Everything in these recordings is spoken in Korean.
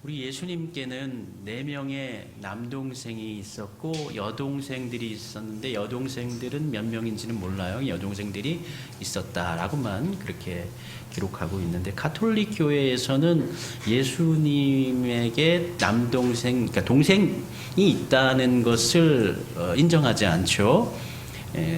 우리 예수님께는 4명의 남동생이 있었고 여동생들이 있었는데 여동생들은 몇 명인지는 몰라요. 여동생들이 있었다라고만 그렇게 기록하고 있는데 가톨릭 교회에서는 예수님에게 남동생, 그러니까 동생이 있다는 것을 인정하지 않죠.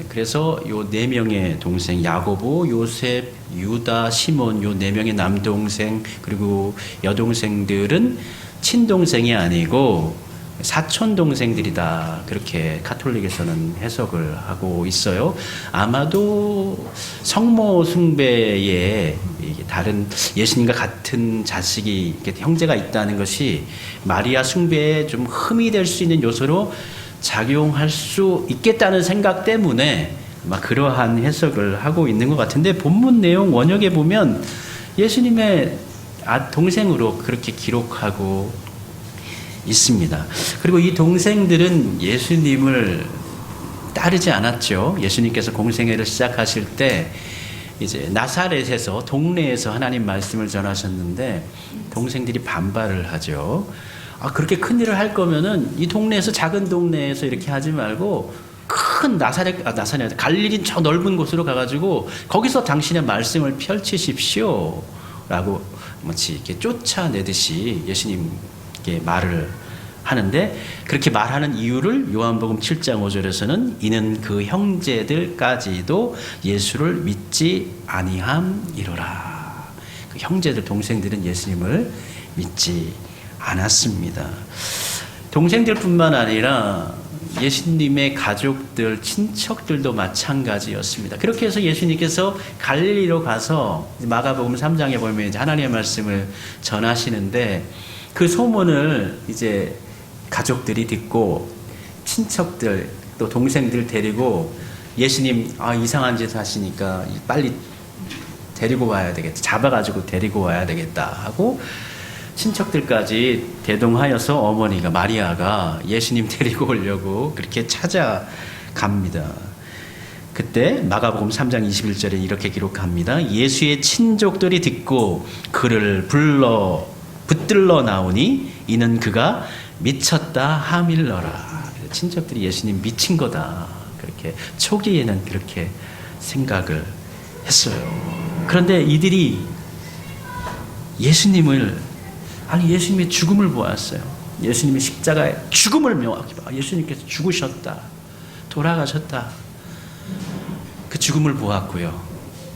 그래서 요 4명의 동생 야고보, 요셉, 유다, 시몬 요 4명의 남동생 그리고 여동생들은 친동생이 아니고 사촌동생들이다. 그렇게 가톨릭에서는 해석을 하고 있어요. 아마도 성모 숭배에 다른 예수님과 같은 자식이 형제가 있다는 것이 마리아 숭배에 좀 흠이 될 수 있는 요소로 작용할 수 있겠다는 생각 때문에 막 그러한 해석을 하고 있는 것 같은데 본문 내용 원역에 보면 예수님의 동생으로 그렇게 기록하고 있습니다. 그리고 이 동생들은 예수님을 따르지 않았죠. 예수님께서 공생애를 시작하실 때 이제 나사렛에서 동네에서 하나님 말씀을 전하셨는데 동생들이 반발을 하죠. 그렇게 큰 일을 할 거면은 이 동네에서 작은 동네에서 이렇게 하지 말고 큰 나사렛 갈릴리 저 넓은 곳으로 가가지고 거기서 당신의 말씀을 펼치십시오. 라고 마치 이렇게 쫓아내듯이 예수님께 말을 하는데 그렇게 말하는 이유를 요한복음 7장 5절에서는 이는 그 형제들까지도 예수를 믿지 아니함이로라. 그 형제들 동생들은 예수님을 믿지 않았습니다. 동생들뿐만 아니라 예수님의 가족들, 친척들도 마찬가지였습니다. 그렇게 해서 예수님께서 갈릴리로 가서 마가복음 3장에 보면 이제 하나님의 말씀을 전하시는데 그 소문을 이제 가족들이 듣고 친척들 또 동생들 데리고 예수님 이상한 짓 하시니까 빨리 데리고 와야 되겠다. 잡아가지고 데리고 와야 되겠다 하고 친척들까지 대동하여서 어머니가 마리아가 예수님 데리고 오려고 그렇게 찾아갑니다. 그때 마가복음 3장 21절에 이렇게 기록합니다. 예수의 친족들이 듣고 그를 붙들러 나오니 이는 그가 미쳤다 하밀러라. 친척들이 예수님 미친 거다. 그렇게 초기에는 그렇게 생각을 했어요. 그런데 이들이 예수님의 죽음을 보았어요. 예수님의 십자가의 죽음을 명확히 봐. 예수님께서 죽으셨다. 돌아가셨다. 그 죽음을 보았고요.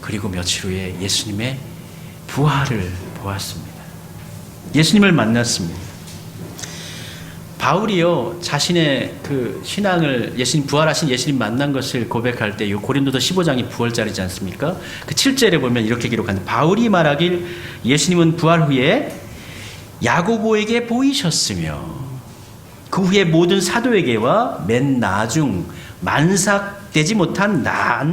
그리고 며칠 후에 예수님의 부활을 보았습니다. 예수님을 만났습니다. 바울이요, 자신의 그 신앙을 부활하신 예수님 만난 것을 고백할 때 이 고린도서 15장이 부활절이지 않습니까? 그 7절에 보면 이렇게 기록합니다. 바울이 말하길 예수님은 부활 후에 야고보에게 보이셨으며 그 후에 모든 사도에게와 맨 나중 만삭되지 못한 나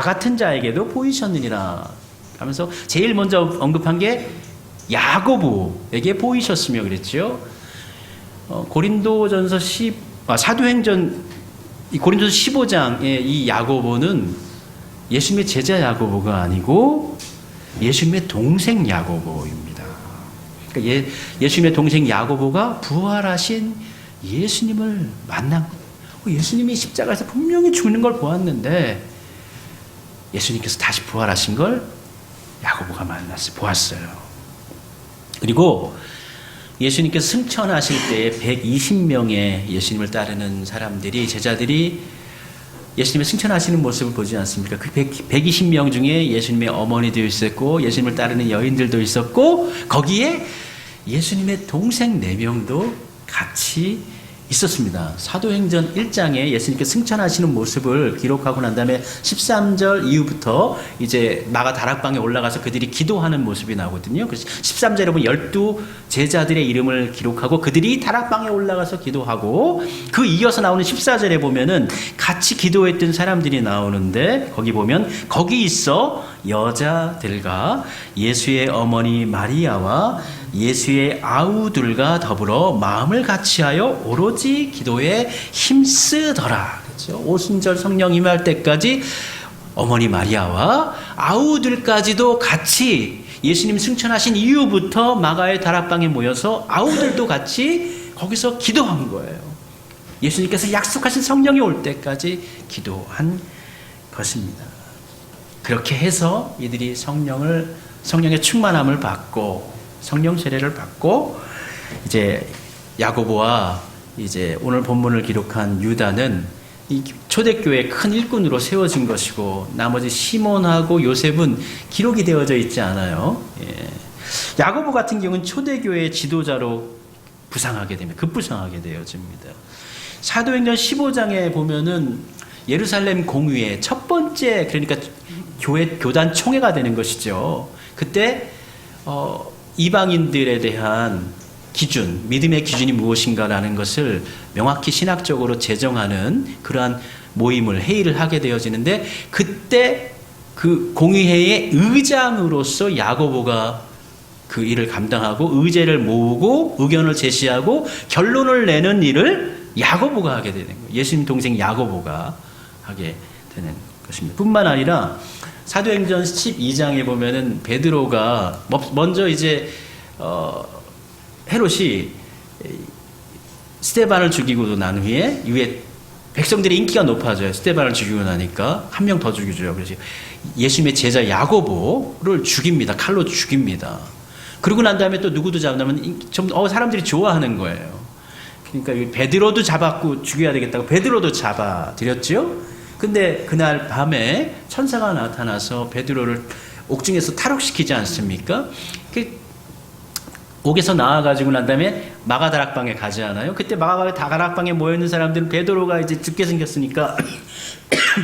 같은 자에게도 보이셨느니라 하면서 제일 먼저 언급한 게 야고보에게 보이셨으며 그랬죠. 고린도전서 사도행전 고린도서 15장의 이 야고보는 예수님의 제자 야고보가 아니고 예수님의 동생 야고보입니다. 그러니까 예수님의 동생 야고보가 부활하신 예수님을 만난 거예요. 예수님이 십자가에서 분명히 죽는 걸 보았는데 예수님께서 다시 부활하신 걸 야고보가 보았어요. 그리고 예수님께서 승천하실 때에 120명의 예수님을 따르는 제자들이 예수님의 승천하시는 모습을 보지 않습니까? 그 120명 중에 예수님의 어머니도 있었고 예수님을 따르는 여인들도 있었고 거기에 예수님의 동생 4명도 같이 있었습니다. 사도행전 1장에 예수님께 승천하시는 모습을 기록하고 난 다음에 13절 이후부터 이제 마가 다락방에 올라가서 그들이 기도하는 모습이 나오거든요. 그래서 13절에 보면 12 제자들의 이름을 기록하고 그들이 다락방에 올라가서 기도하고 그 이어서 나오는 14절에 보면은 같이 기도했던 사람들이 나오는데 거기 보면 거기 있어 여자들과 예수의 어머니 마리아와 예수의 아우들과 더불어 마음을 같이하여 오로지 기도에 힘쓰더라. 그렇죠? 오순절 성령 임할 때까지 어머니 마리아와 아우들까지도 같이 예수님 승천하신 이후부터 마가의 다락방에 모여서 아우들도 같이 거기서 기도한 거예요. 예수님께서 약속하신 성령이 올 때까지 기도한 것입니다. 그렇게 해서 이들이 성령의 충만함을 받고 성령 세례를 받고 이제 야고보와 이제 오늘 본문을 기록한 유다는 이 초대교회의 큰 일꾼으로 세워진 것이고 나머지 시몬하고 요셉은 기록이 되어져 있지 않아요. 예. 야고보 같은 경우는 초대교회의 지도자로 급부상하게 되어집니다. 사도행전 15장에 보면은 예루살렘 공의회 첫 번째 그러니까 교단 총회가 되는 것이죠. 그때 이방인들에 대한 기준, 믿음의 기준이 무엇인가라는 것을 명확히 신학적으로 제정하는 그러한 회의를 하게 되어지는데 그때 그 공의회의 의장으로서 야고보가 그 일을 감당하고 의제를 모으고 의견을 제시하고 결론을 내는 일을 야고보가 하게 되는 거예요. 예수님 동생 야고보가 하게 되는 것입니다. 뿐만 아니라 사도행전 12장에 보면은 베드로가 먼저 이제 헤롯이 스데반을 죽이고 난 후에 백성들의 인기가 높아져요. 스데반을 죽이고 나니까 한 명 더 죽이죠. 그래서 예수님의 제자 야고보를 죽입니다. 칼로 죽입니다. 그러고 난 다음에 또 누구도 잡냐면 사람들이 좋아하는 거예요. 그러니까 베드로도 잡았고 죽여야 되겠다고 베드로도 잡아들였죠. 근데 그날 밤에 천사가 나타나서 베드로를 옥중에서 탈옥시키지 않습니까? 옥에서 나와가지고 난 다음에 마가다락방에 가지 않아요? 그때 마가다락방에 모여있는 사람들은 베드로가 이제 죽게 생겼으니까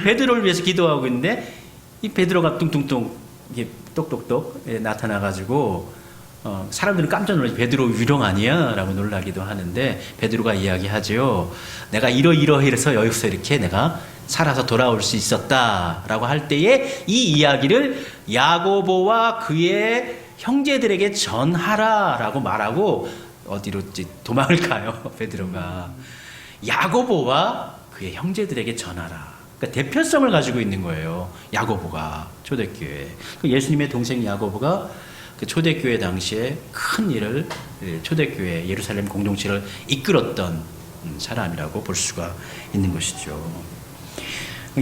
베드로를 위해서 기도하고 있는데 이 베드로가 뚱뚱뚱 이게 똑똑똑 나타나가지고 사람들은 깜짝 놀라서 베드로 유령 아니야? 라고 놀라기도 하는데 베드로가 이야기하죠. 내가 이러이러해서 여기서 이렇게 내가 살아서 돌아올 수 있었다 라고 할 때에 이 이야기를 야고보와 그의 형제들에게 전하라 라고 말하고 어디로 도망을 가요. 베드로가 야고보와 그의 형제들에게 전하라. 그러니까 대표성을 가지고 있는 거예요. 야고보가 초대교회 예수님의 동생 야고보가 그 초대교회 당시에 큰 일을 초대교회 예루살렘 공동체를 이끌었던 사람이라고 볼 수가 있는 것이죠.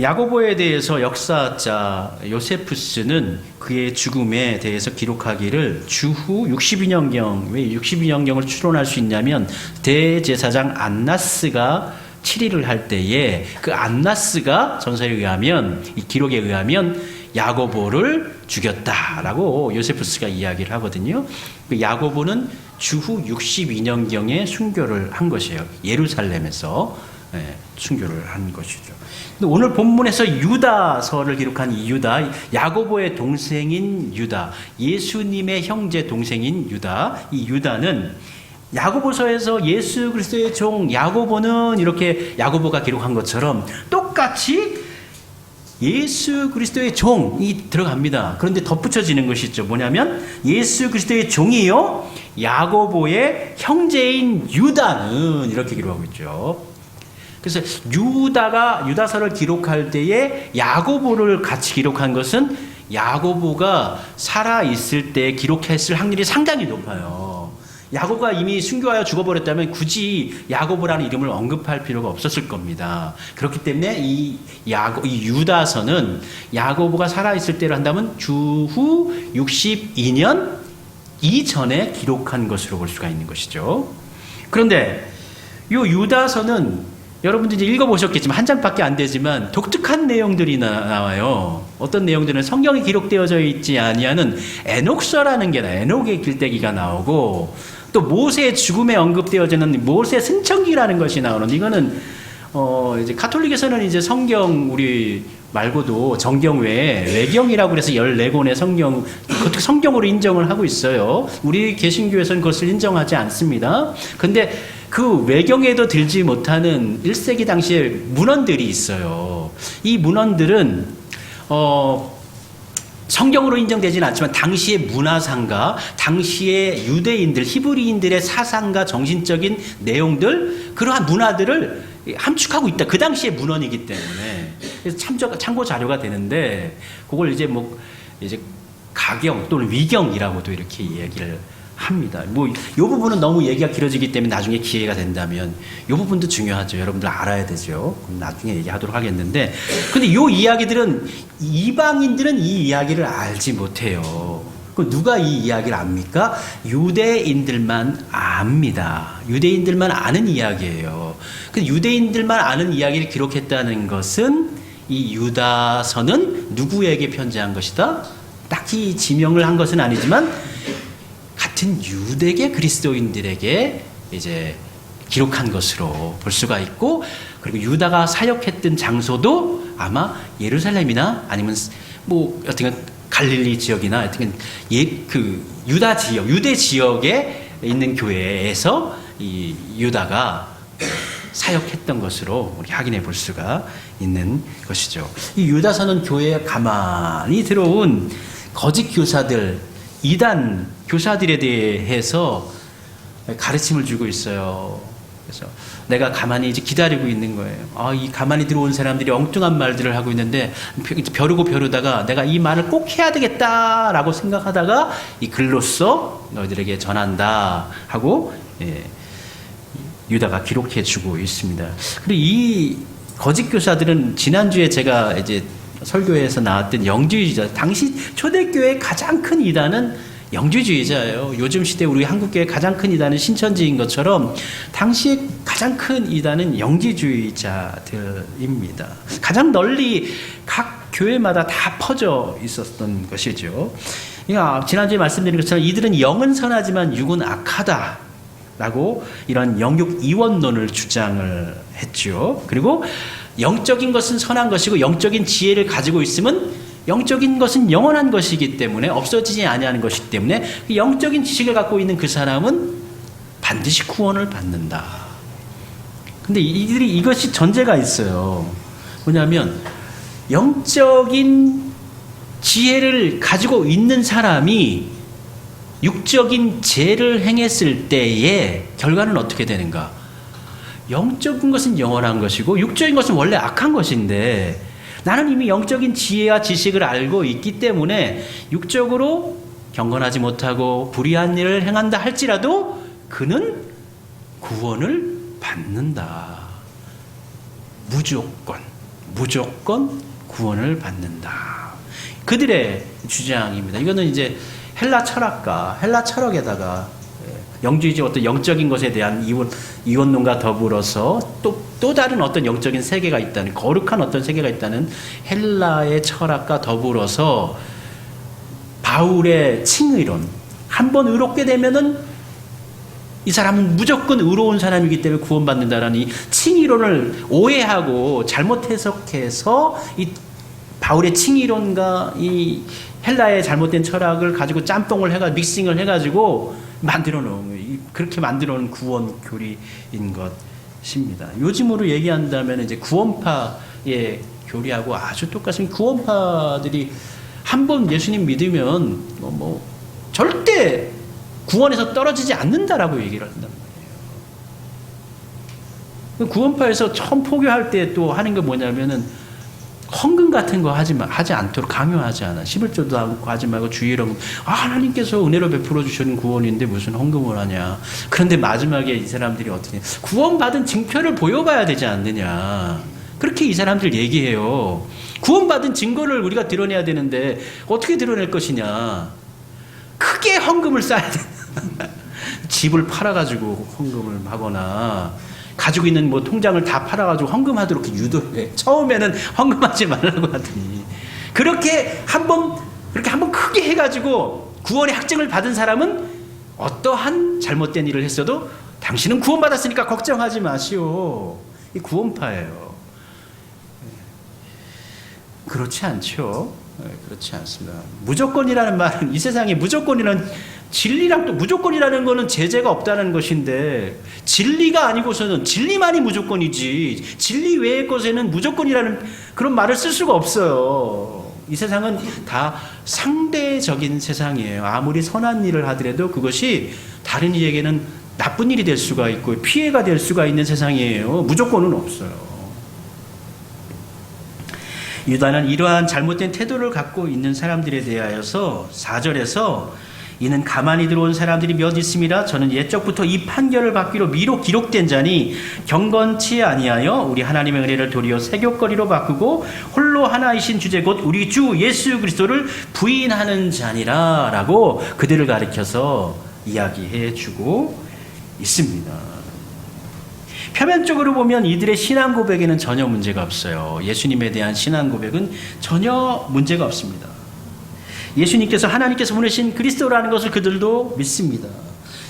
야고보에 대해서 역사자 요세푸스는 그의 죽음에 대해서 기록하기를 주후 62년경, 왜 62년경을 추론할 수 있냐면 대제사장 안나스가 7일을 할 때에 그 안나스가 전설에 의하면 이 기록에 의하면 야고보를 죽였다라고 요세푸스가 이야기를 하거든요. 그 야고보는 주후 62년경에 순교를 한 것이에요. 예루살렘에서 순교를 한 것이죠. 근데 오늘 본문에서 유다서를 기록한 이 유다, 야고보의 동생인 유다, 예수님의 형제 동생인 유다, 이 유다는 야고보서에서 예수 그리스도의 종 야고보는 이렇게 야고보가 기록한 것처럼 똑같이 예수 그리스도의 종이 들어갑니다. 그런데 덧붙여지는 것이 있죠. 뭐냐면 예수 그리스도의 종이요 야고보의 형제인 유다는 이렇게 기록하고 있죠. 그래서 유다서를 기록할 때에 야고보를 같이 기록한 것은 야고보가 살아있을 때 기록했을 확률이 상당히 높아요. 야고보가 이미 순교하여 죽어버렸다면 굳이 야고보라는 이름을 언급할 필요가 없었을 겁니다. 그렇기 때문에 이 유다서는 야고보가 살아있을 때를 한다면 주후 62년 이전에 기록한 것으로 볼 수가 있는 것이죠. 그런데 이 유다서는 여러분들이 읽어보셨겠지만 한 장밖에 안 되지만 독특한 내용들이 나와요. 어떤 내용들은 성경에 기록되어져 있지 아니하는 에녹서라는 게 에녹의 길대기가 나오고 또 모세의 죽음에 언급되어지는 모세 승천기라는 것이 나오는데 이거는 이제 가톨릭에서는 이제 성경 우리 말고도 정경 외에 외경이라고 그래서 14권의 성경 그것도 성경으로 인정을 하고 있어요. 우리 개신교에서는 그것을 인정하지 않습니다. 근데 그 외경에도 들지 못하는 1세기 당시에 문헌들이 있어요. 이 문헌들은 성경으로 인정되지는 않지만 당시의 문화상과 당시의 유대인들, 히브리인들의 사상과 정신적인 내용들 그러한 문화들을 함축하고 있다. 그 당시의 문헌이기 때문에 그래서 참고 자료가 되는데 그걸 이제 가경 또는 위경이라고도 이렇게 얘기를 합니다. 뭐, 이 부분은 너무 얘기가 길어지기 때문에 나중에 기회가 된다면, 이 부분도 중요하죠. 여러분들 알아야 되죠. 그럼 나중에 얘기하도록 하겠는데, 근데 이 이야기들은, 이방인들은 이 이야기를 알지 못해요. 그 누가 이 이야기를 압니까? 유대인들만 압니다. 유대인들만 아는 이야기예요. 그 유대인들만 아는 이야기를 기록했다는 것은 이 유다서는 누구에게 편지한 것이다? 딱히 지명을 한 것은 아니지만 같은 유대계 그리스도인들에게 이제 기록한 것으로 볼 수가 있고, 그리고 유다가 사역했던 장소도 아마 예루살렘이나 아니면 뭐 어떻게 갈릴리 지역이나 어떻게 그 유다 지역, 유대 지역에 있는 교회에서 이 유다가 사역했던 것으로 우리 확인해 볼 수가 있는 것이죠. 이 유다서는 교회에 가만히 들어온 거짓 교사들, 이단 교사들에 대해서 가르침을 주고 있어요. 그래서 내가 가만히 이제 기다리고 있는 거예요. 이 가만히 들어온 사람들이 엉뚱한 말들을 하고 있는데 벼르고 벼르다가 내가 이 말을 꼭 해야 되겠다라고 생각하다가 이 글로써 너희들에게 전한다 하고 유다가 기록해 주고 있습니다. 그리고 이 거짓 교사들은 지난주에 제가 이제 설교에서 나왔던 영주주의자, 당시 초대교회의 가장 큰 이단은 영주주의자예요. 요즘 시대 우리 한국교회 가장 큰 이단은 신천지인 것처럼 당시에 가장 큰 이단은 영지주의자들입니다. 가장 널리 각 교회마다 다 퍼져 있었던 것이죠. 그러니까 지난주에 말씀드린 것처럼 이들은 영은 선하지만 육은 악하다 라고 이런 영육 이원론을 주장을 했죠. 그리고 영적인 것은 선한 것이고 영적인 지혜를 가지고 있으면 영적인 것은 영원한 것이기 때문에 없어지지 아니하는 것이기 때문에 영적인 지식을 갖고 있는 그 사람은 반드시 구원을 받는다. 근데 이것이 전제가 있어요. 뭐냐면 영적인 지혜를 가지고 있는 사람이 육적인 죄를 행했을 때의 결과는 어떻게 되는가? 영적인 것은 영원한 것이고 육적인 것은 원래 악한 것인데 나는 이미 영적인 지혜와 지식을 알고 있기 때문에 육적으로 경건하지 못하고 불의한 일을 행한다 할지라도 그는 구원을 받는다. 무조건 구원을 받는다. 그들의 주장입니다. 이거는 이제 헬라 철학에다가 영주의적 어떤 영적인 것에 대한 이원론과 더불어서 또 다른 어떤 영적인 세계가 있다는, 거룩한 어떤 세계가 있다는 헬라의 철학과 더불어서 바울의 칭의론, 한번 의롭게 되면은 이 사람은 무조건 의로운 사람이기 때문에 구원받는다라는 이 칭의론을 오해하고 잘못 해석해서 이 바울의 칭의론과 이 헬라의 잘못된 철학을 가지고 짬뽕을 해가지고 믹싱을 해가지고 만들어 놓은 거예요. 그렇게 만들어 놓은 구원 교리인 것입니다. 요즘으로 얘기한다면 이제 구원파의 교리하고 아주 똑같습니다. 구원파들이 한번 예수님 믿으면 절대 구원에서 떨어지지 않는다라고 얘기를 한단 말이에요. 구원파에서 처음 포교할 때 또 하는 게 뭐냐면은 헌금 같은 거 하지 않도록 강요하지 않아. 11조도 하지 말고 주의로 하나님께서 은혜로 베풀어 주시는 구원인데 무슨 헌금을 하냐. 그런데 마지막에 이 사람들이 어떻게 구원받은 증표를 보여봐야 되지 않느냐. 그렇게 이 사람들 얘기해요. 구원받은 증거를 우리가 드러내야 되는데 어떻게 드러낼 것이냐. 크게 헌금을 쌓아야 된다. 집을 팔아가지고 헌금을 하거나 가지고 있는 통장을 다 팔아가지고 헌금하도록 유도해. 처음에는 헌금하지 말라고 하더니 그렇게 한번 크게 해가지고 구원의 확증을 받은 사람은 어떠한 잘못된 일을 했어도 당신은 구원받았으니까 걱정하지 마시오. 이 구원파예요. 그렇지 않죠. 그렇지 않습니다. 무조건이라는 말은 이 세상에 진리랑 또 무조건이라는 거는 제재가 없다는 것인데 진리가 아니고서는 진리만이 무조건이지 진리 외의 것에는 무조건이라는 그런 말을 쓸 수가 없어요. 이 세상은 다 상대적인 세상이에요. 아무리 선한 일을 하더라도 그것이 다른 이에게는 나쁜 일이 될 수가 있고 피해가 될 수가 있는 세상이에요. 무조건은 없어요. 유다는 이러한 잘못된 태도를 갖고 있는 사람들에 대하여서 4절에서 이는 가만히 들어온 사람들이 몇 있음이라 저는 옛적부터 이 판결을 받기로 미로 기록된 자니 경건치 아니하여 우리 하나님의 은혜를 도리어 세교거리로 바꾸고 홀로 하나이신 주제 곧 우리 주 예수 그리스도를 부인하는 자니라 라고 그들을 가리켜서 이야기해 주고 있습니다. 표면적으로 보면 이들의 신앙 고백에는 전혀 문제가 없어요. 예수님에 대한 신앙 고백은 전혀 문제가 없습니다. 예수님께서 하나님께서 보내신 그리스도라는 것을 그들도 믿습니다.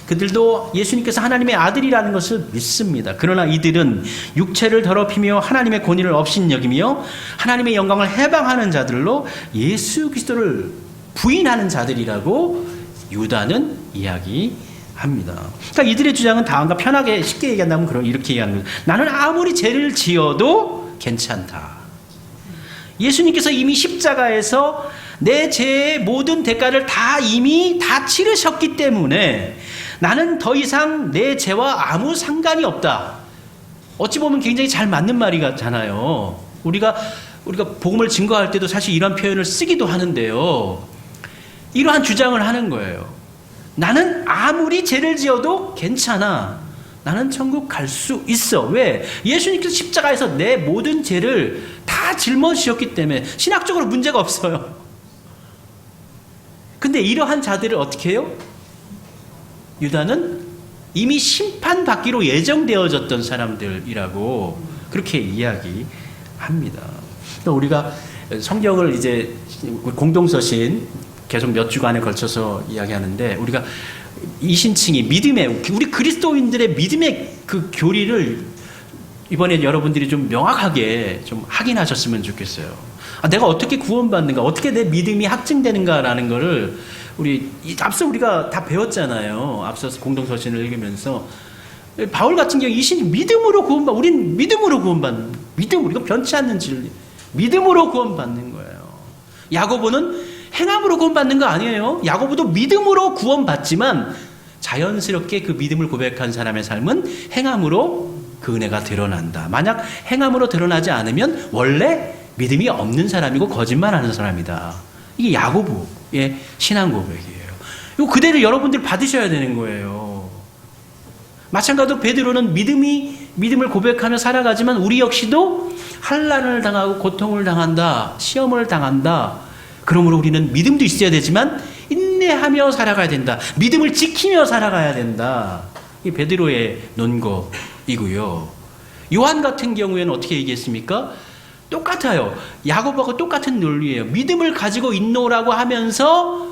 그들도 예수님께서 하나님의 아들이라는 것을 믿습니다. 그러나 이들은 육체를 더럽히며 하나님의 권위를 업신여기며 하나님의 영광을 해방하는 자들로 예수 그리스도를 부인하는 자들이라고 유다는 이야기합니다. 그러니까 이들의 주장은 다음과 편하게 쉽게 얘기한다면 이렇게 얘기하는 거예요. 나는 아무리 죄를 지어도 괜찮다. 예수님께서 이미 십자가에서 내 죄의 모든 대가를 이미 다 치르셨기 때문에 나는 더 이상 내 죄와 아무 상관이 없다. 어찌 보면 굉장히 잘 맞는 말이잖아요. 우리가 복음을 증거할 때도 사실 이런 표현을 쓰기도 하는데요. 이러한 주장을 하는 거예요. 나는 아무리 죄를 지어도 괜찮아. 나는 천국 갈 수 있어. 왜? 예수님께서 십자가에서 내 모든 죄를 다 짊어지셨기 때문에 신학적으로 문제가 없어요. 근데 이러한 자들을 어떻게 해요? 유다는 이미 심판받기로 예정되어졌던 사람들이라고 그렇게 이야기합니다. 우리가 성경을 이제 공동서신 계속 몇 주간에 걸쳐서 이야기하는데 우리가 이신칭이 믿음의 우리 그리스도인들의 믿음의 그 교리를 이번에 여러분들이 좀 명확하게 좀 확인하셨으면 좋겠어요. 내가 어떻게 구원받는가, 어떻게 내 믿음이 확증되는가라는 거를 앞서 우리가 다 배웠잖아요. 앞서서 공동서신을 읽으면서 바울 같은 경우 이신 믿음으로 우린 믿음으로 구원받는, 믿음으로, 이거 변치 않는 진리, 믿음으로 구원받는 거예요. 야고보는 행함으로 구원받는 거 아니에요. 야고보도 믿음으로 구원받지만 자연스럽게 그 믿음을 고백한 사람의 삶은 행함으로 그 은혜가 드러난다. 만약 행함으로 드러나지 않으면 원래 믿음이 없는 사람이고 거짓말하는 사람이다. 이게 야고보의 신앙 고백이에요. 이거 그대로 여러분들 받으셔야 되는 거예요. 마찬가지로 베드로는 믿음을 고백하며 살아가지만 우리 역시도 환난을 당하고 고통을 당한다. 시험을 당한다. 그러므로 우리는 믿음도 있어야 되지만 인내하며 살아가야 된다. 믿음을 지키며 살아가야 된다. 이 베드로의 논거이고요. 요한 같은 경우에는 어떻게 얘기했습니까? 똑같아요. 야고보하고 똑같은 논리예요. 믿음을 가지고 있노라고 하면서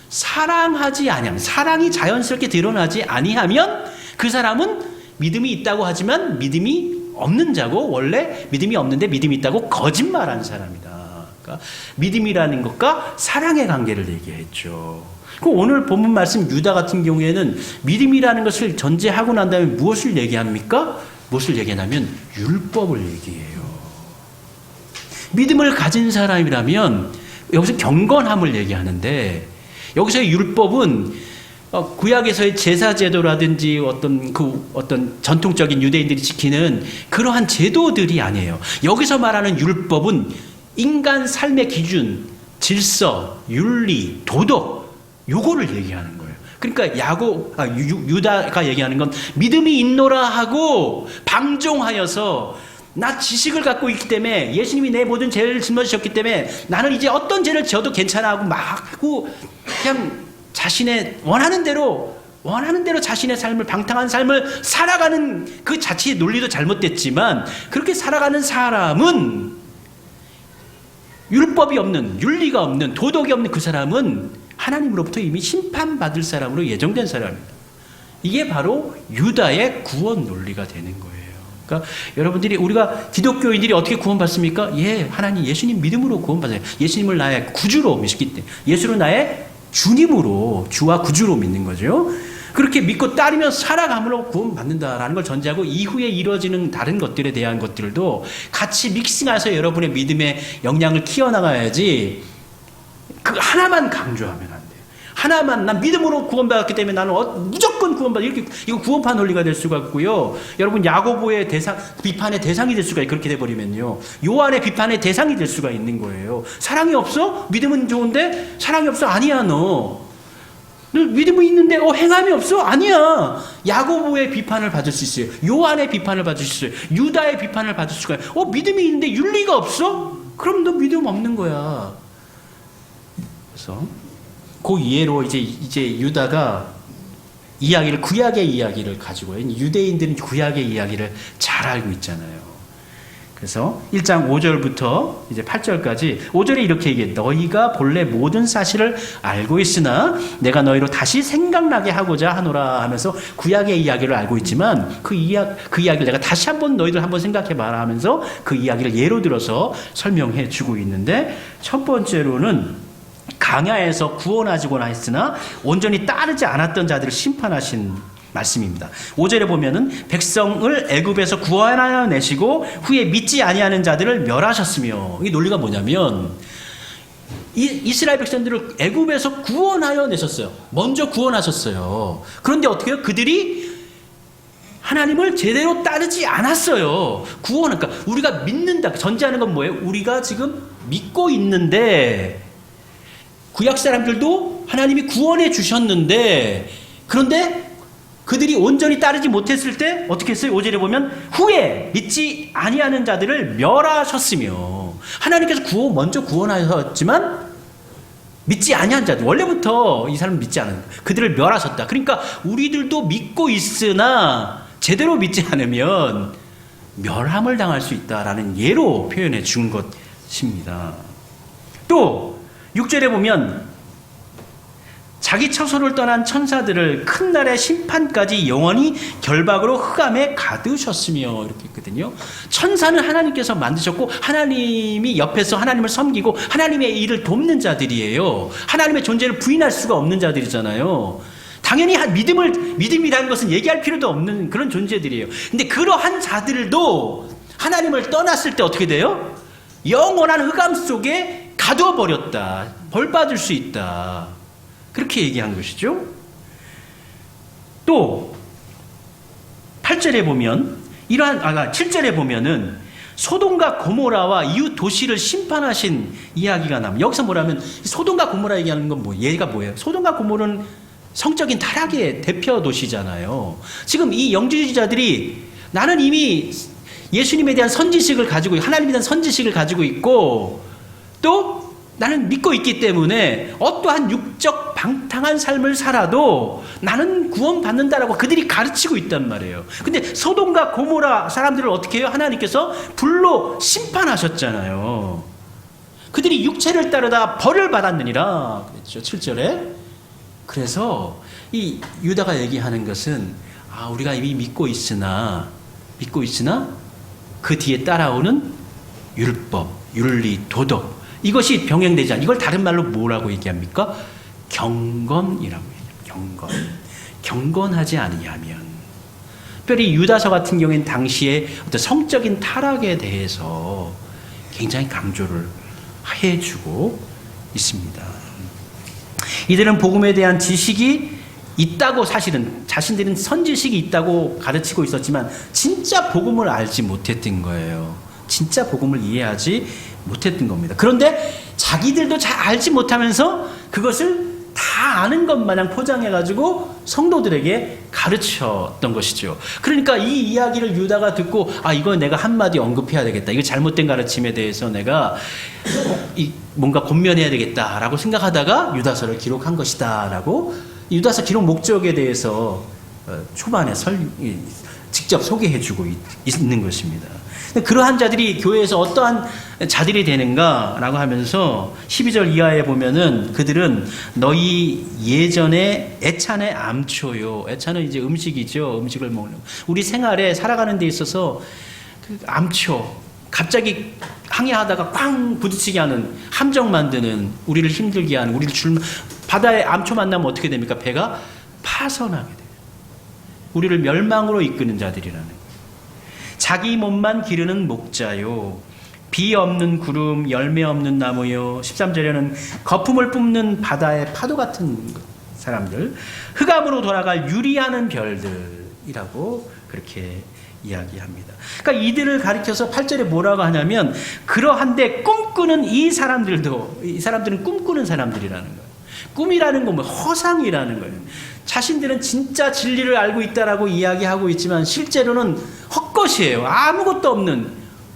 사랑하지 아니하면, 사랑이 자연스럽게 드러나지 아니하면 그 사람은 믿음이 있다고 하지만 믿음이 없는 자고 원래 믿음이 없는데 믿음이 있다고 거짓말하는 사람이다. 그러니까 믿음이라는 것과 사랑의 관계를 얘기했죠. 오늘 본문 말씀 유다 같은 경우에는 믿음이라는 것을 전제하고 난 다음에 무엇을 얘기합니까? 무엇을 얘기하냐면 율법을 얘기해요. 믿음을 가진 사람이라면 여기서 경건함을 얘기하는데 여기서의 율법은 구약에서의 제사 제도라든지 어떤 전통적인 유대인들이 지키는 그러한 제도들이 아니에요. 여기서 말하는 율법은 인간 삶의 기준, 질서, 윤리, 도덕 요거를 얘기하는 거예요. 그러니까 유다가 얘기하는 건 믿음이 있노라 하고 방종하여서 나 지식을 갖고 있기 때문에 예수님이 내 모든 죄를 짊어지셨기 때문에 나는 이제 어떤 죄를 지어도 괜찮아 하고 막 하고 그냥 자신의 원하는 대로 자신의 삶을 방탕한 삶을 살아가는 그 자체의 논리도 잘못됐지만 그렇게 살아가는 사람은 율법이 없는, 윤리가 없는, 도덕이 없는 그 사람은 하나님으로부터 이미 심판받을 사람으로 예정된 사람입니다. 이게 바로 유다의 구원 논리가 되는 거예요. 그러니까 여러분들이 우리가 기독교인들이 어떻게 구원받습니까? 하나님 예수님 믿음으로 구원받아요. 예수님을 나의 구주로 믿기 때문에 예수를 나의 주님으로 주와 구주로 믿는 거죠. 그렇게 믿고 따르며 살아감으로 구원받는다라는 걸 전제하고 이후에 이루어지는 다른 것들에 대한 것들도 같이 믹싱해서 여러분의 믿음의 역량을 키워나가야지 그 하나만 강조하면 안 돼요. 하나만 난 믿음으로 구원받았기 때문에 나는 무조건 구원받아 이렇게 이거 구원파 논리가 될 수가 있고요. 여러분 야고보의 비판의 대상이 될 수가 그렇게 돼 버리면요. 요한의 비판의 대상이 될 수가 있는 거예요. 사랑이 없어? 믿음은 좋은데 사랑이 없어? 아니야 너 믿음이 있는데 행함이 없어? 아니야. 야고보의 비판을 받을 수 있어요. 요한의 비판을 받을 수 있어요. 유다의 비판을 받을 수가 있어요. 믿음이 있는데 윤리가 없어? 그럼 너 믿음 없는 거야. 그래서 그 이해로 이제 유다가 이야기를 구약의 이야기를 가지고 유대인들은 구약의 이야기를 잘 알고 있잖아요. 그래서 1장 5절부터 이제 8절까지 5절에 이렇게 얘기해. 너희가 본래 모든 사실을 알고 있으나 내가 너희로 다시 생각나게 하고자 하노라 하면서 구약의 이야기를 알고 있지만 그 이야기를 내가 다시 한번 너희들 한번 생각해봐라 하면서 그 이야기를 예로 들어서 설명해 주고 있는데 첫 번째로는 강야에서 구원하지고나 했으나 온전히 따르지 않았던 자들을 심판하신 말씀입니다. 5절에 보면은 백성을 애굽에서 구원하여 내시고 후에 믿지 아니하는 자들을 멸하셨으며 이 논리가 뭐냐면 이스라엘 백성들을 애굽에서 구원하여 내셨어요. 먼저 구원하셨어요. 그런데 어떻게 해요? 그들이 하나님을 제대로 따르지 않았어요. 그러니까 우리가 믿는다. 전제하는 건 뭐예요? 우리가 지금 믿고 있는데 구약 사람들도 하나님이 구원해 주셨는데 그런데 그들이 온전히 따르지 못했을 때 어떻게 했어요? 5절에 보면 후에 믿지 아니하는 자들을 멸하셨으며 하나님께서 먼저 구원하셨지만 믿지 아니한 자들 원래부터 이 사람은 믿지 않은 그들을 멸하셨다. 그러니까 우리들도 믿고 있으나 제대로 믿지 않으면 멸함을 당할 수 있다라는 예로 표현해 준 것입니다. 또 6절에 보면 자기 처소를 떠난 천사들을 큰 날의 심판까지 영원히 결박으로 흑암에 가두셨으며 이렇게 있거든요. 천사는 하나님께서 만드셨고 하나님이 옆에서 하나님을 섬기고 하나님의 일을 돕는 자들이에요. 하나님의 존재를 부인할 수가 없는 자들이잖아요. 당연히 믿음이라는 것은 얘기할 필요도 없는 그런 존재들이에요. 근데 그러한 자들도 하나님을 떠났을 때 어떻게 돼요? 영원한 흑암 속에 가둬버렸다. 벌 받을 수 있다. 그렇게 얘기한 것이죠. 또 8절에 보면 7절에 보면은 소돔과 고모라와 이웃 도시를 심판하신 이야기가 나옵니다. 여기서 뭐라면 소돔과 고모라 얘기하는 건 얘가 뭐예요? 소돔과 고모라는 성적인 타락의 대표 도시잖아요. 지금 이 영지주의자들이 나는 이미 예수님에 대한 선지식을 가지고 하나님에 대한 선지식을 가지고 있고 또 나는 믿고 있기 때문에 어떠한 육적 방탕한 삶을 살아도 나는 구원받는다라고 그들이 가르치고 있단 말이에요. 근데 소돔과 고모라 사람들을 어떻게 해요? 하나님께서 불로 심판하셨잖아요. 그들이 육체를 따르다 벌을 받았느니라 그랬죠. 7절에. 그래서 이 유다가 얘기하는 것은 우리가 이미 믿고 있으나 그 뒤에 따라오는 율법, 윤리, 도덕 이것이 병행되지 않아. 이걸 다른 말로 뭐라고 얘기합니까? 경건이라고 얘기합니다. 경건하지 않으면. 특별히 유다서 같은 경우에는 당시에 어떤 성적인 타락에 대해서 굉장히 강조를 해주고 있습니다. 이들은 복음에 대한 지식이 있다고 사실은 자신들은 선지식이 있다고 가르치고 있었지만 진짜 복음을 알지 못했던 거예요. 진짜 복음을 이해하지 못했던 겁니다. 그런데 자기들도 잘 알지 못하면서 그것을 다 아는 것 마냥 포장해가지고 성도들에게 가르쳤던 것이죠. 그러니까 이 이야기를 유다가 듣고 이거 내가 한마디 언급해야 되겠다. 이거 잘못된 가르침에 대해서 내가 뭔가 권면해야 되겠다라고 생각하다가 유다서를 기록한 것이다 라고 유다서 기록 목적에 대해서 초반에 직접 소개해주고 있는 것입니다. 그러한 자들이 교회에서 어떠한 자들이 되는가라고 하면서 12절 이하에 보면은 그들은 너희 예전에 애찬의 암초요. 애찬은 이제 음식이죠. 음식을 먹는. 우리 생활에 살아가는 데 있어서 그 암초. 갑자기 항해하다가 꽝 부딪히게 하는 함정 만드는 우리를 힘들게 하는 바다에 암초 만나면 어떻게 됩니까? 배가 파선하게 돼요. 우리를 멸망으로 이끄는 자들이라는 거예요. 자기 몸만 기르는 목자요. 비 없는 구름, 열매 없는 나무요. 13절에는 거품을 뿜는 바다의 파도 같은 것. 사람들, 흑암으로 돌아갈 유리하는 별들이라고 그렇게 이야기합니다. 그러니까 이들을 가리켜서 8절에 뭐라고 하냐면 그러한데 꿈꾸는 이 사람들은 꿈꾸는 사람들이라는 거예요. 꿈이라는 건 뭐 허상이라는 거예요. 자신들은 진짜 진리를 알고 있다라고 이야기하고 있지만 실제로는 헛것이에요. 아무것도 없는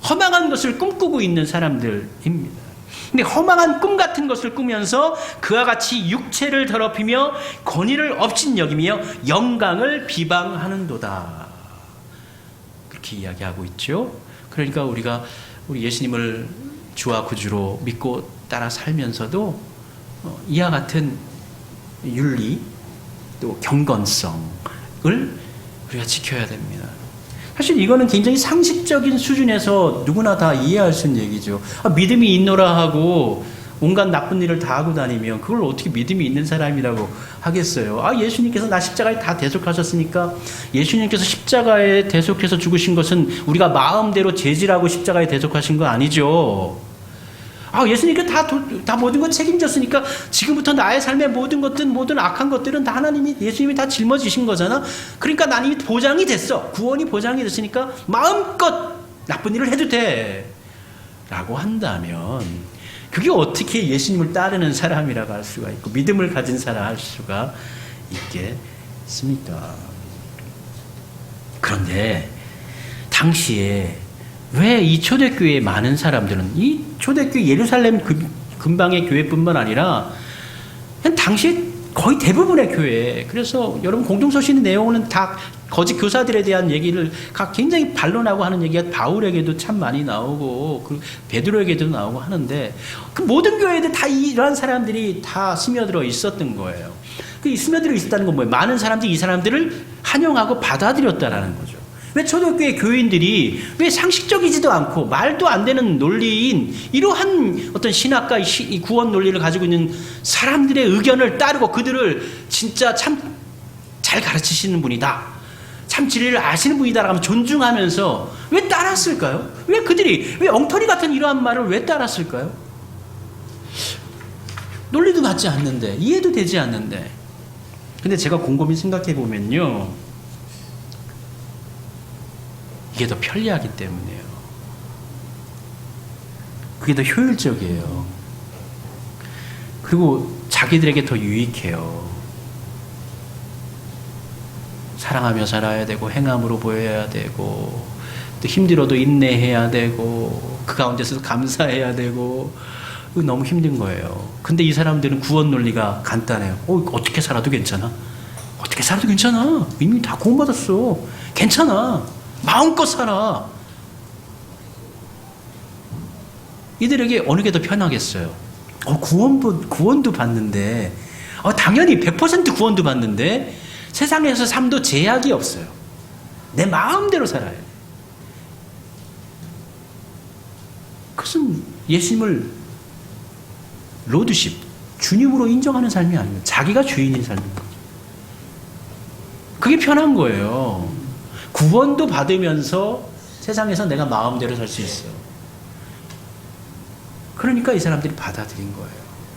허망한 것을 꿈꾸고 있는 사람들입니다. 근데 허망한 꿈 같은 것을 꾸면서 그와 같이 육체를 더럽히며 권위를 업신 여기며 영광을 비방하는도다. 그렇게 이야기하고 있죠. 그러니까 우리가 우리 예수님을 주와 구주로 믿고 따라 살면서도 이와 같은 윤리 또 경건성을 우리가 지켜야 됩니다. 사실 이거는 굉장히 상식적인 수준에서 누구나 다 이해할 수 있는 얘기죠. 믿음이 있노라 하고 온갖 나쁜 일을 다 하고 다니면 그걸 어떻게 믿음이 있는 사람이라고 하겠어요. 예수님께서 나 십자가에 다 대속하셨으니까 예수님께서 십자가에 대속해서 죽으신 것은 우리가 마음대로 죄질하고 십자가에 대속하신 거 아니죠. 예수님께서 다 모든 것 책임졌으니까 지금부터 나의 삶의 모든 것들, 모든 악한 것들은 다 예수님이 다 짊어지신 거잖아. 그러니까 난 이미 보장이 됐어. 구원이 보장이 됐으니까 마음껏 나쁜 일을 해도 돼. 라고 한다면 그게 어떻게 예수님을 따르는 사람이라고 할 수가 있고 믿음을 가진 사람 할 수가 있겠습니까? 그런데 당시에 왜 이 초대교회의 많은 사람들은 이 초대교회 예루살렘 근방의 교회뿐만 아니라 당시에 거의 대부분의 교회, 그래서 여러분 공동서신의 내용은 다 거짓 교사들에 대한 얘기를 굉장히 반론하고 하는 얘기가 바울에게도 참 많이 나오고 베드로에게도 나오고 하는데 그 모든 교회들 다 이러한 사람들이 다 스며들어 있었던 거예요. 그 스며들어 있었다는 건 뭐예요? 많은 사람들이 이 사람들을 환영하고 받아들였다라는 거죠. 왜 초대교회 교인들이 왜 상식적이지도 않고 말도 안 되는 논리인 이러한 어떤 신학과 이 구원 논리를 가지고 있는 사람들의 의견을 따르고 그들을 진짜 참 잘 가르치시는 분이다, 참 진리를 아시는 분이다라고 하면 존중하면서 왜 따랐을까요? 왜 엉터리 같은 이러한 말을 왜 따랐을까요? 논리도 맞지 않는데, 이해도 되지 않는데. 근데 제가 곰곰이 생각해 보면요, 이게 더 편리하기 때문이에요. 그게 더 효율적이에요. 그리고 자기들에게 더 유익해요. 사랑하며 살아야 되고 행함으로 보여야 되고 또 힘들어도 인내해야 되고 그 가운데서 감사해야 되고 너무 힘든 거예요. 근데 이 사람들은 구원 논리가 간단해요. 어떻게 살아도 괜찮아. 어떻게 살아도 괜찮아. 이미 다 구원받았어. 괜찮아. 마음껏 살아. 이들에게 어느 게 더 편하겠어요? 구원도 받는데, 당연히 100% 구원도 받는데 세상에서 삶도 제약이 없어요. 내 마음대로 살아요. 그것은 예수님을 로드십, 주님으로 인정하는 삶이 아니에요. 자기가 주인인 삶입니다. 그게 편한 거예요. 구원도 받으면서 세상에서 내가 마음대로 살 수 있어요. 그러니까 이 사람들이 받아들인 거예요.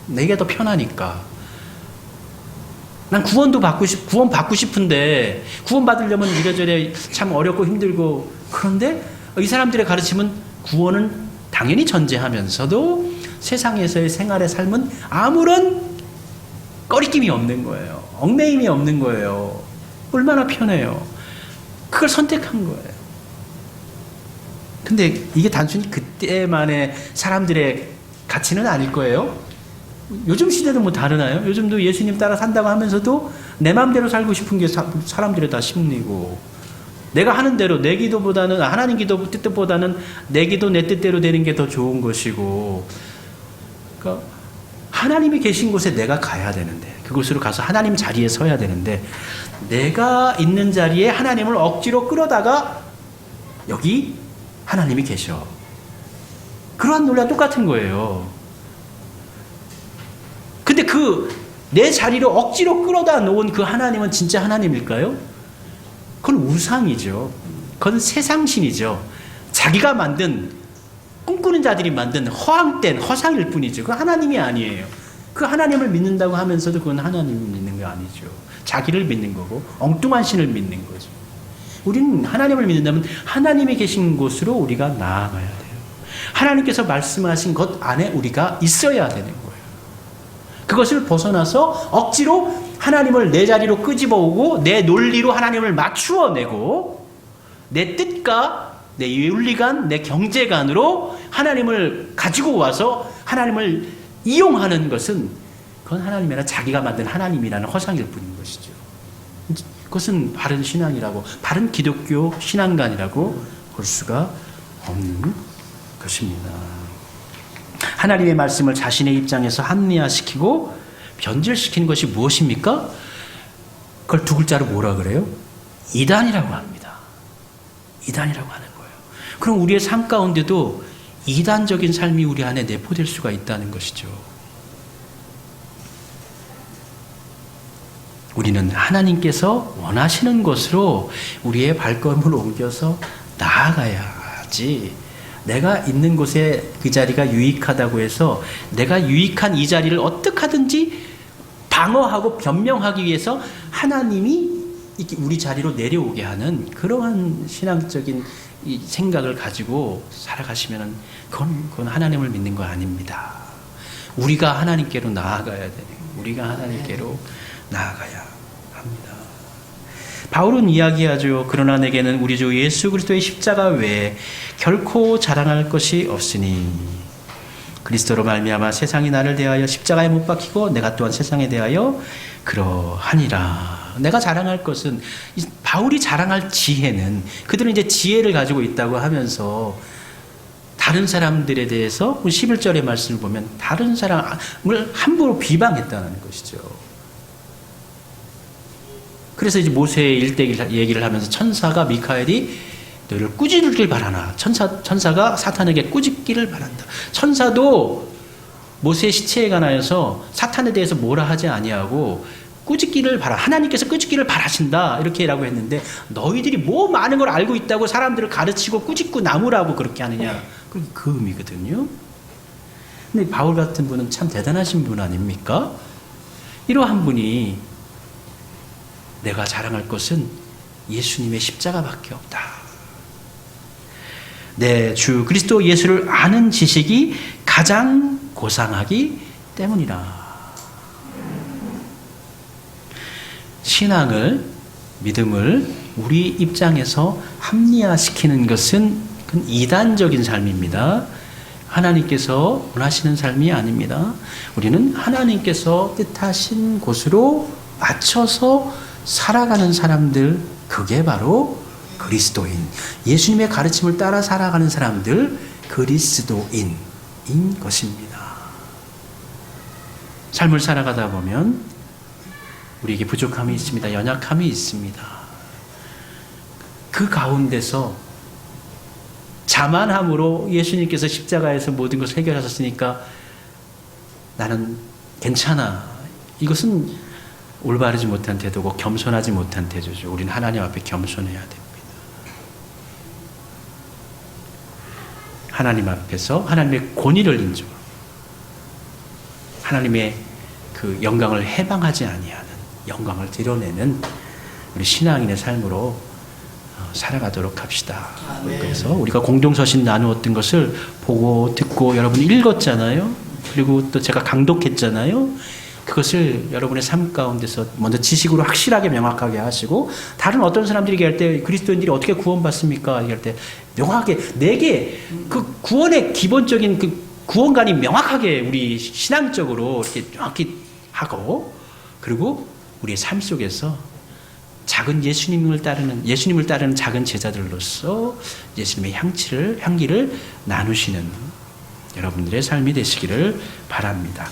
내게 더 편하니까. 난 구원 받고 싶은데 구원 받으려면 이래저래 참 어렵고 힘들고, 그런데 이 사람들의 가르침은 구원은 당연히 전제하면서도 세상에서의 생활의 삶은 아무런 꺼리낌이 없는 거예요. 얽매임이 없는 거예요. 얼마나 편해요. 그걸 선택한 거예요. 근데 이게 단순히 그때만의 사람들의 가치는 아닐 거예요. 요즘 시대도 뭐 다르나요? 요즘도 예수님 따라 산다고 하면서도 내 마음대로 살고 싶은 게 사람들의 다 심리고, 내가 하는 대로 내 기도보다는, 하나님 기도 뜻보다는 내 기도 내 뜻대로 되는 게 더 좋은 것이고, 그러니까 하나님이 계신 곳에 내가 가야 되는데, 그곳으로 가서 하나님 자리에 서야 되는데, 내가 있는 자리에 하나님을 억지로 끌어다가 여기 하나님이 계셔. 그러한 논리와 똑같은 거예요. 근데 내 자리로 억지로 끌어다 놓은 그 하나님은 진짜 하나님일까요? 그건 우상이죠. 그건 세상신이죠. 자기가 만든, 꿈꾸는 자들이 만든 허황된 허상일 뿐이죠. 그건 하나님이 아니에요. 그 하나님을 믿는다고 하면서도 그건 하나님을 믿는 거 아니죠. 자기를 믿는 거고 엉뚱한 신을 믿는 거죠. 우리는 하나님을 믿는다면 하나님이 계신 곳으로 우리가 나아가야 돼요. 하나님께서 말씀하신 것 안에 우리가 있어야 되는 거예요. 그것을 벗어나서 억지로 하나님을 내 자리로 끄집어오고 내 논리로 하나님을 맞추어내고 내 뜻과 내 윤리관, 내 경제관으로 하나님을 가지고 와서 하나님을 이용하는 것은 그건 하나님이 아니라 자기가 만든 하나님이라는 허상일 뿐인 것이죠. 그것은 바른 신앙이라고, 바른 기독교 신앙관이라고 볼 수가 없는 것입니다. 하나님의 말씀을 자신의 입장에서 합리화시키고 변질시키는 것이 무엇입니까? 그걸 두 글자로 뭐라 그래요? 이단이라고 합니다. 이단이라고 하는 거예요. 그럼 우리의 삶 가운데도 이단적인 삶이 우리 안에 내포될 수가 있다는 것이죠. 우리는 하나님께서 원하시는 곳으로 우리의 발걸음을 옮겨서 나아가야지, 내가 있는 곳에 그 자리가 유익하다고 해서 내가 유익한 이 자리를 어떻게 하든지 방어하고 변명하기 위해서 하나님이 우리 자리로 내려오게 하는 그러한 신앙적인 이 생각을 가지고 살아가시면 그건 하나님을 믿는 거 아닙니다. 우리가 하나님께로 나아가야 되는, 우리가 하나님께로 나아가야 합니다. 바울은 이야기하죠. 그러나 내게는 우리 주 예수 그리스도의 십자가 외에 결코 자랑할 것이 없으니 그리스도로 말미암아 세상이 나를 대하여 십자가에 못 박히고 내가 또한 세상에 대하여 그러하니라. 내가 자랑할 것은, 바울이 자랑할 지혜는, 그들은 이제 지혜를 가지고 있다고 하면서 다른 사람들에 대해서 11절의 말씀을 보면 다른 사람을 함부로 비방했다는 것이죠. 그래서 이제 모세의 일대기를 얘기를 하면서 천사가 미카엘이 너를 꾸짖길 바라나, 천사가 사탄에게 꾸짖기를 바란다. 천사도 모세의 시체에 관하여서 사탄에 대해서 뭐라 하지 아니하고 꾸짖기를 바라, 하나님께서 꾸짖기를 바라신다 이렇게라고 했는데, 너희들이 뭐 많은 걸 알고 있다고 사람들을 가르치고 꾸짖고 나무라고 그렇게 하느냐, 그게 그 의미거든요. 근데 바울 같은 분은 참 대단하신 분 아닙니까? 이러한 분이 내가 자랑할 것은 예수님의 십자가밖에 없다. 내 주 그리스도 예수를 아는 지식이 가장 고상하기 때문이라. 신앙을, 믿음을 우리 입장에서 합리화시키는 것은 그건 이단적인 삶입니다. 하나님께서 원하시는 삶이 아닙니다. 우리는 하나님께서 뜻하신 곳으로 맞춰서 살아가는 사람들, 그게 바로 그리스도인, 예수님의 가르침을 따라 살아가는 사람들, 그리스도인인 것입니다. 삶을 살아가다 보면 우리에게 부족함이 있습니다. 연약함이 있습니다. 그 가운데서 자만함으로 예수님께서 십자가에서 모든 것을 해결하셨으니까 나는 괜찮아, 이것은 올바르지 못한 태도고 겸손하지 못한 태도죠. 우리는 하나님 앞에 겸손해야 됩니다. 하나님 앞에서 하나님의 권위를 인정하고 하나님의 그 영광을 해방하지 아니하는, 영광을 드러내는 우리 신앙인의 삶으로 살아가도록 합시다. 그래서 우리가 공동서신 나누었던 것을 보고 듣고 여러분이 읽었잖아요. 그리고 또 제가 강독했잖아요. 그것을 여러분의 삶 가운데서 먼저 지식으로 확실하게 명확하게 하시고, 다른 어떤 사람들이 얘기할 때 그리스도인들이 어떻게 구원받습니까? 얘기할 때 명확하게, 내게 그 구원의 기본적인 그 구원관이 명확하게 우리 신앙적으로 이렇게 명확히 하고, 그리고 우리의 삶 속에서 작은 예수님을 따르는 작은 제자들로서 예수님의 향기를 나누시는 여러분들의 삶이 되시기를 바랍니다.